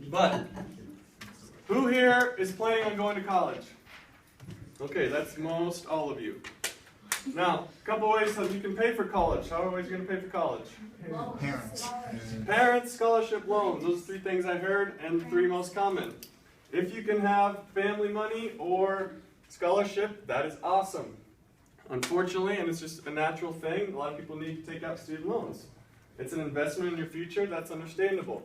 But who here is planning on going to college? Okay, that's most all of you. Now, a couple ways that you can pay for college. How are you going to pay for college? Parents. Parents, scholarship, loans. Those are three things I heard, and three most common. If you can have family money or scholarship, that is awesome. Unfortunately, and it's just a natural thing, a lot of people need to take out student loans. It's an investment in your future, that's understandable.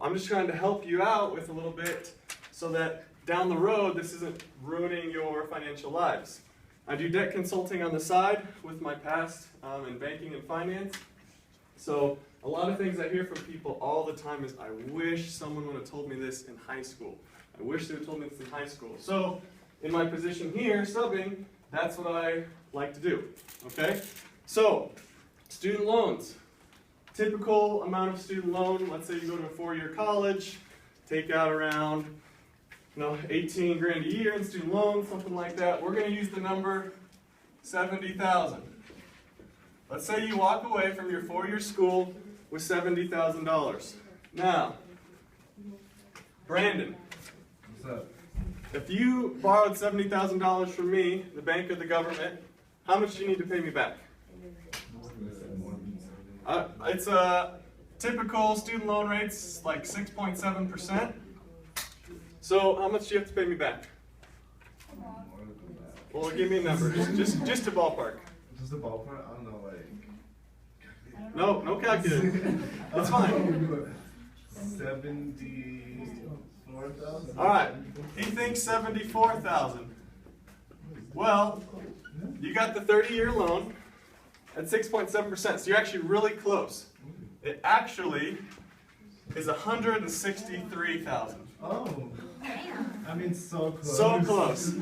I'm just trying to help you out with a little bit so that down the road, this isn't ruining your financial lives. I do debt consulting on the side with my past in banking and finance. So a lot of things I hear from people all the time is, I wish someone would have told me this in high school. I wish they would have told me this in high school. So in my position here, subbing, that's what I like to do. Okay? So, student loans. Typical amount of student loan, let's say you go to a 4-year college, take out around 18 grand a year in student loans, something like that. We're going to use the number 70,000. Let's say you walk away from your 4-year school with $70,000. Now, Brandon, What's up? if you borrowed $70,000 from me, the bank or the government, how much do you need to pay me back? It's a typical student loan rates like 6.7%. So how much do you have to pay me back? Well, give me a number, just a ballpark. Just a ballpark? I don't know, like. No calculator. It's fine. 74,000. All right. He thinks 74,000. Well, you got the 30-year loan at 6.7%, so you're actually really close. It actually is 163,000. Oh. I mean, so close. So close.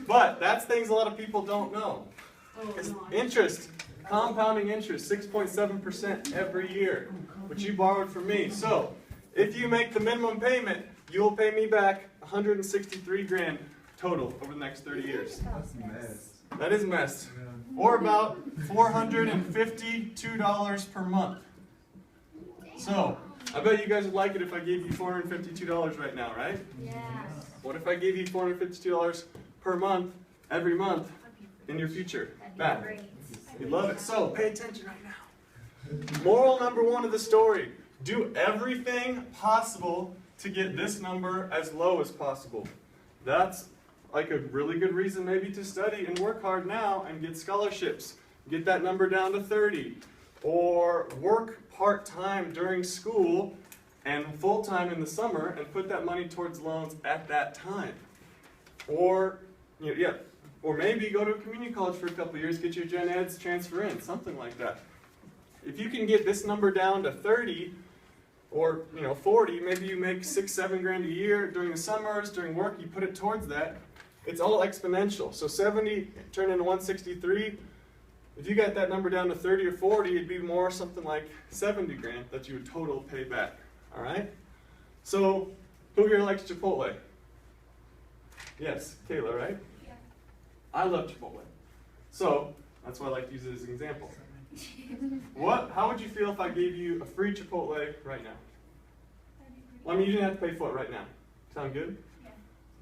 But that's things a lot of people don't know. It's interest, compounding interest, 6.7% every year, which you borrowed from me. So if you make the minimum payment, you'll pay me back 163 grand total over the next 30 years. That's a mess. That is a mess. Or about $452 per month. So, I bet you guys would like it if I gave you $452 right now, right? Yes. What if I gave you $452 per month, every month, in your future? Back. You'd love it. So, pay attention right now. Moral number one of the story. Do everything possible to get this number as low as possible. That's like a really good reason maybe to study and work hard now and get scholarships. Get that number down to 30. Or work part-time during school and full-time in the summer and put that money towards loans at that time. Or, or maybe go to a community college for a couple of years, get your gen eds, transfer in, something like that. If you can get this number down to 30 or 40, maybe you make 6-7 grand a year during the summers, during work, you put it towards that. It's all exponential. So 70 turn into 163. If you got that number down to 30 or 40, it'd be more something like 70 grand that you would total pay back. All right? So, who here likes Chipotle? Yes, Kayla, right? Yeah. I love Chipotle. So, that's why I like to use it as an example. How would you feel if I gave you a free Chipotle right now? Well, I mean, you didn't have to pay for it right now. Sound good? Yeah.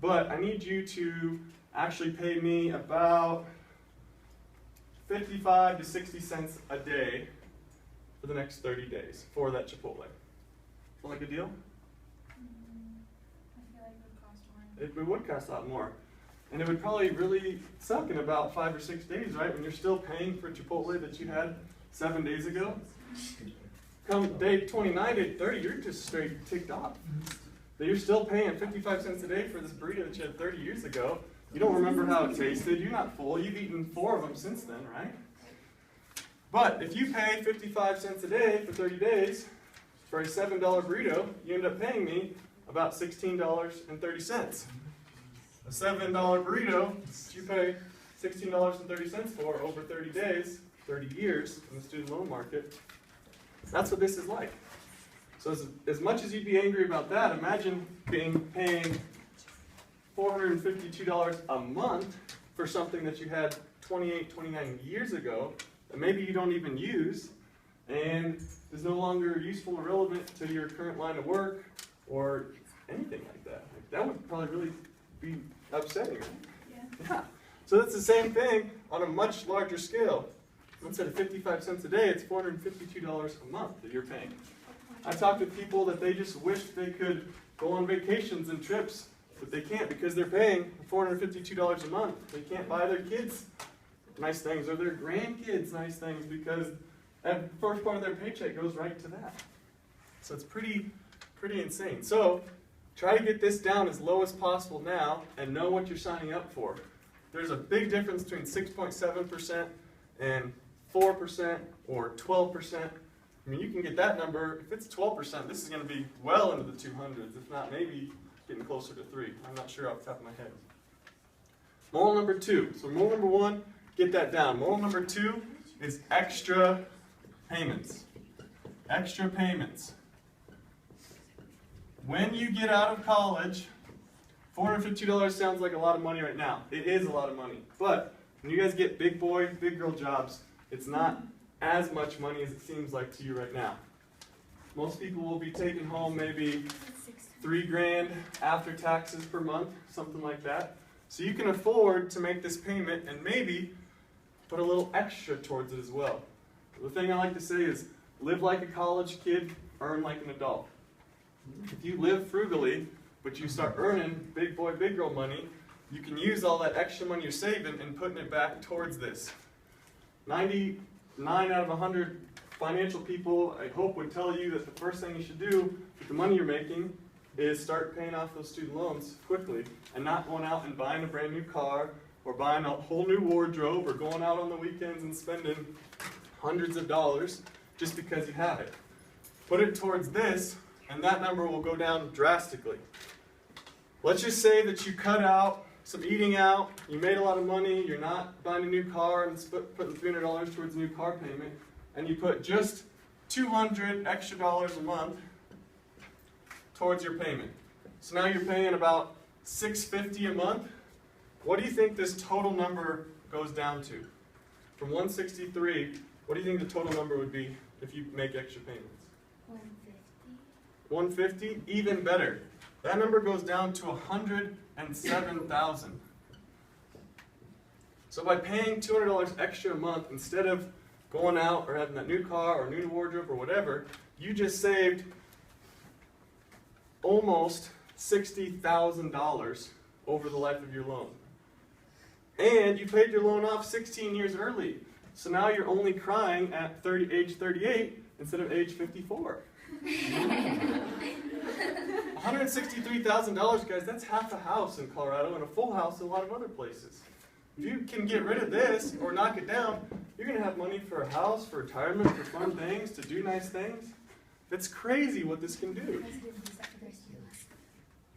But I need you to actually pay me about 55 to 60 cents a day for the next 30 days for that Chipotle. Sound like a deal? I feel like it would cost more. It would cost a lot more. And it would probably really suck in about 5 or 6 days, right? When you're still paying for Chipotle that you had 7 days ago. Come day 29, day 30, you're just straight ticked off. That you're still paying 55 cents a day for this burrito that you had 30 years ago. You don't remember how it tasted. You're not full. You've eaten 4 of them since then, right? But if you pay 55 cents a day for 30 days for a $7 burrito, you end up paying me about $16.30. A $7 burrito, you pay $16.30 for over 30 days, 30 years in the student loan market. That's what this is like. So as much as you'd be angry about that, imagine paying $452 a month for something that you had 28, 29 years ago that maybe you don't even use and is no longer useful or relevant to your current line of work or anything like that. Like, that would probably really be upsetting, right? Yeah. Yeah. So that's the same thing on a much larger scale. Instead of 55 cents a day, it's $452 a month that you're paying. I talked with people that they just wish they could go on vacations and trips, but they can't because they're paying $452 a month. They can't buy their kids nice things or their grandkids nice things because that first part of their paycheck goes right to that. So it's pretty insane. So try to get this down as low as possible now and know what you're signing up for. There's a big difference between 6.7% and 4% or 12%. I mean, you can get that number. If it's 12%, this is going to be well into the 200s, if not maybe getting closer to 3. I'm not sure off the top of my head. Moral number 2. So moral number 1, get that down. Moral number 2 is extra payments. Extra payments. When you get out of college, $452 sounds like a lot of money right now. It is a lot of money. But when you guys get big boy, big girl jobs, it's not as much money as it seems like to you right now. Most people will be taking home maybe $3,000 after taxes per month, something like that. So you can afford to make this payment and maybe put a little extra towards it as well. The thing I like to say is live like a college kid, earn like an adult. If you live frugally, but you start earning big boy, big girl money, you can use all that extra money you're saving and putting it back towards this. 99 out of 100 financial people, I hope, would tell you that the first thing you should do with the money you're making is start paying off those student loans quickly and not going out and buying a brand new car or buying a whole new wardrobe or going out on the weekends and spending hundreds of dollars just because you have it. Put it towards this and that number will go down drastically. Let's just say that you cut out some eating out, you made a lot of money, you're not buying a new car and putting $300 towards a new car payment, and you put just $200 extra a month towards your payment. So now you're paying about $650 a month. What do you think this total number goes down to? From 163, what do you think the total number would be if you make extra payments? 150? Even better. That number goes down to 107,000. So by paying $200 extra a month, instead of going out or having that new car or new wardrobe or whatever, you just saved almost $60,000 over the life of your loan. And you paid your loan off 16 years early. So now you're only crying at age 38 instead of age 54. $163,000, guys, that's half a house in Colorado and a full house in a lot of other places. If you can get rid of this or knock it down, you're going to have money for a house, for retirement, for fun things, to do nice things. That's crazy what this can do.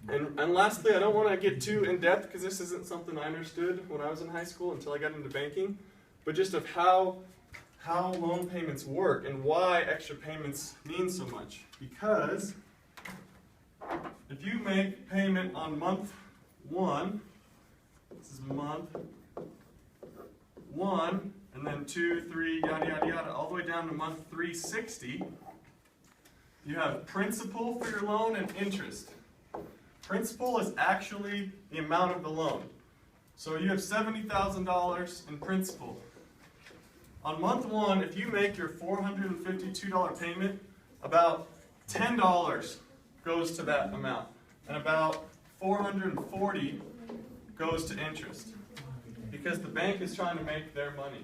And lastly, I don't want to get too in-depth because this isn't something I understood when I was in high school until I got into banking, but just of how loan payments work and why extra payments mean so much. Because if you make payment on month 1, this is month 1, and then 2, 3, yada, yada, yada, all the way down to month 360, you have principal for your loan and interest. Principal is actually the amount of the loan. So you have $70,000 in principal. On month 1, if you make your $452 payment, about $10 goes to that amount, and about $440 goes to interest, because the bank is trying to make their money.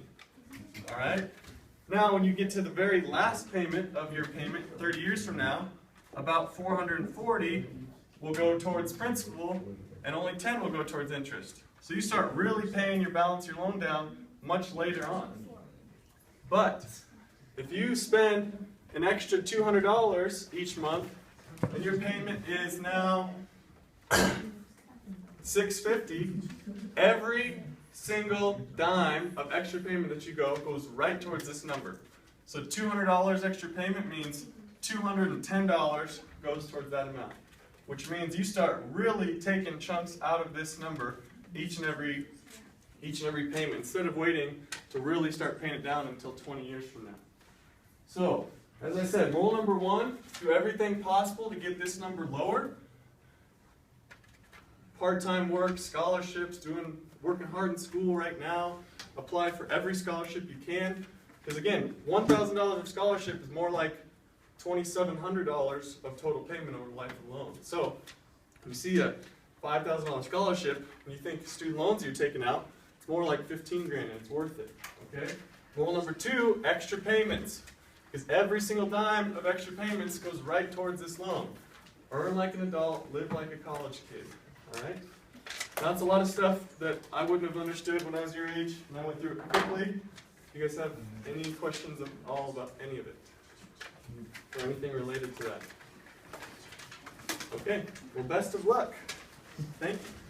All right? Now, when you get to the very last payment of your payment, 30 years from now, about $440 will go towards principal, and only $10 will go towards interest. So you start really paying your balance, your loan down, much later on. But if you spend an extra $200 each month, and your payment is now $650, every single dime of extra payment that you go goes right towards this number. So $200 extra payment means $210 goes towards that amount, which means you start really taking chunks out of this number each and every payment, instead of waiting to really start paying it down until 20 years from now. So, as I said, rule number 1, do everything possible to get this number lower. part-time work, scholarships, working hard in school right now. Apply for every scholarship you can. Because again, $1,000 of scholarship is more like $2,700 of total payment over the life of the loan. So, when you see a $5,000 scholarship, when you think student loans you're taking out, it's more like 15 grand and it's worth it. Okay? Rule number 2, extra payments. Because every single dime of extra payments goes right towards this loan. Earn like an adult, live like a college kid. Alright? That's a lot of stuff that I wouldn't have understood when I was your age, and I went through it quickly. You guys have any questions at all about any of it? Or anything related to that? Okay, well, best of luck. Thank you.